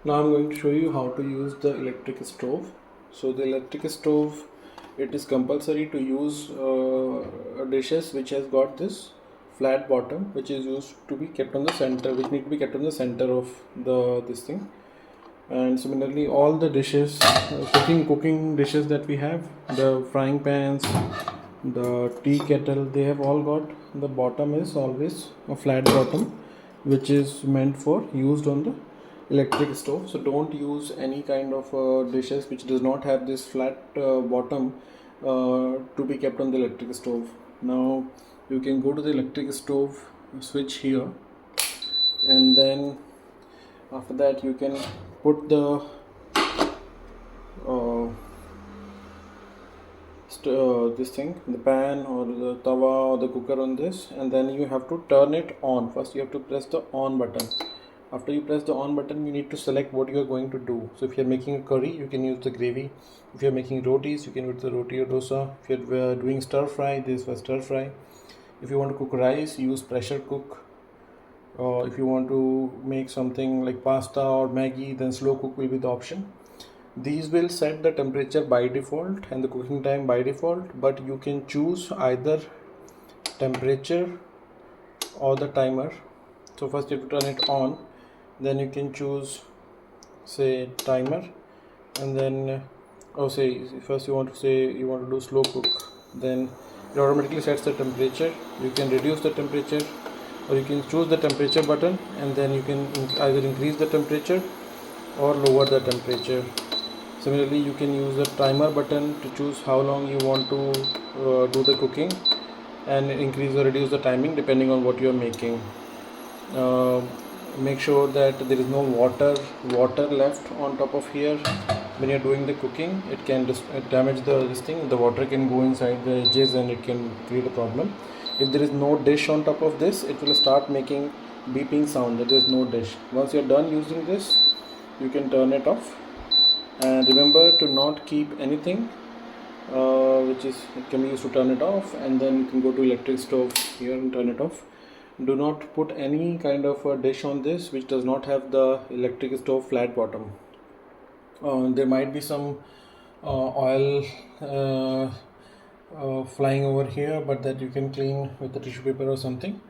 Now I'm going to show you how to use the electric stove. So the electric stove, it is compulsory to use dishes which has got this flat bottom, which is used to be kept on the center, which need to be kept on the center of the this thing. And similarly, all the dishes, cooking dishes that we have, the frying pans, the tea kettle, they have all got the bottom is always a flat bottom, which is meant for used on the electric stove. So don't use any kind of dishes which does not have this flat bottom to be kept on the electric stove. Now you can go to the electric stove switch here, and then after that you can put the this thing, the pan or the tawa or the cooker on this, and then you have to turn it on. First you have to press the on button. After you press the on button, you need to select what you are going to do. So if you are making a curry, you can use the gravy. If you are making rotis, you can use the roti or dosa. If you are doing stir fry, this was stir fry. If you want to cook rice, use pressure cook. If you want to make something like pasta or Maggi, then slow cook will be the option. These will set the temperature by default and the cooking time by default, but you can choose either temperature or the timer. So first you have to turn it on, then you can choose say timer, and then say first you want to do slow cook, then it automatically sets the temperature. You can reduce the temperature or you can choose the temperature button, and then you can either increase the temperature or lower the temperature. Similarly, you can use the timer button to choose how long you want to do the cooking, and increase or reduce the timing depending on what you are making. Make sure that there is no water left on top of here when you're doing the cooking. It can damage this thing. The water can go inside the edges and it can create a problem. If there is no dish on top of this, it will start making beeping sound that there is no dish. Once you're done using this, you can turn it off, and remember to not keep anything which is it can be used to turn it off. And then you can go to electric stove here and turn it off. Do not put any kind of a dish on this which does not have the electric stove flat bottom. There might be some oil flying over here, but that you can clean with the tissue paper or something,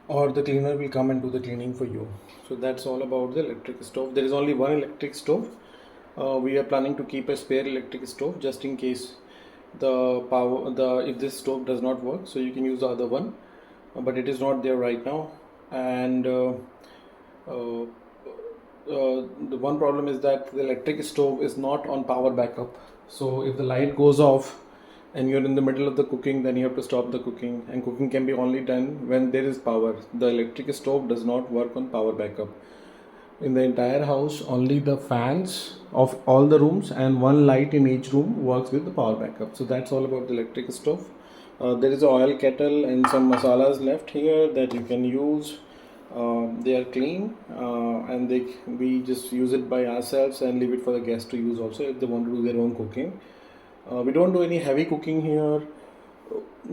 or the cleaner will come and do the cleaning for you. So that's all about the electric stove. There is only one electric stove. We are planning to keep a spare electric stove just in case if this stove does not work, so you can use the other one, but it is not there right now. And the one problem is that the electric stove is not on power backup. So if the light goes off and you're in the middle of the cooking, then you have to stop the cooking, and cooking can be only done when there is power. The electric stove does not work on power backup. In the entire house, only the fans of all the rooms and one light in each room works with the power backup. So that's all about the electric stove. There is an oil kettle and some masalas left here that you can use. They are clean, and we just use it by ourselves and leave it for the guests to use also if they want to do their own cooking. We don't do any heavy cooking here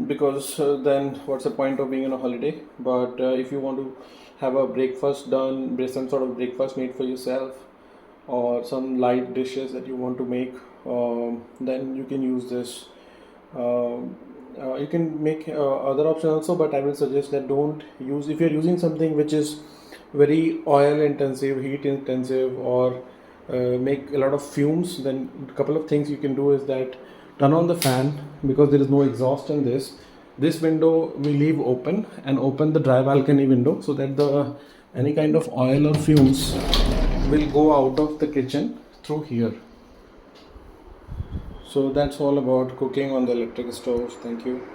because then what's the point of being on a holiday. But if you want to have a breakfast done, some sort of breakfast made for yourself, or some light dishes that you want to make, then you can use this. You can make other options also, but I will suggest that don't use, if you're using something which is very oil intensive, heat intensive, or make a lot of fumes, then a couple of things you can do is that turn on the fan, because there is no exhaust in this window we leave open, and open the dry balcony window so that the any kind of oil or fumes will go out of the kitchen through here. So that's all about cooking on the electric stove. Thank you.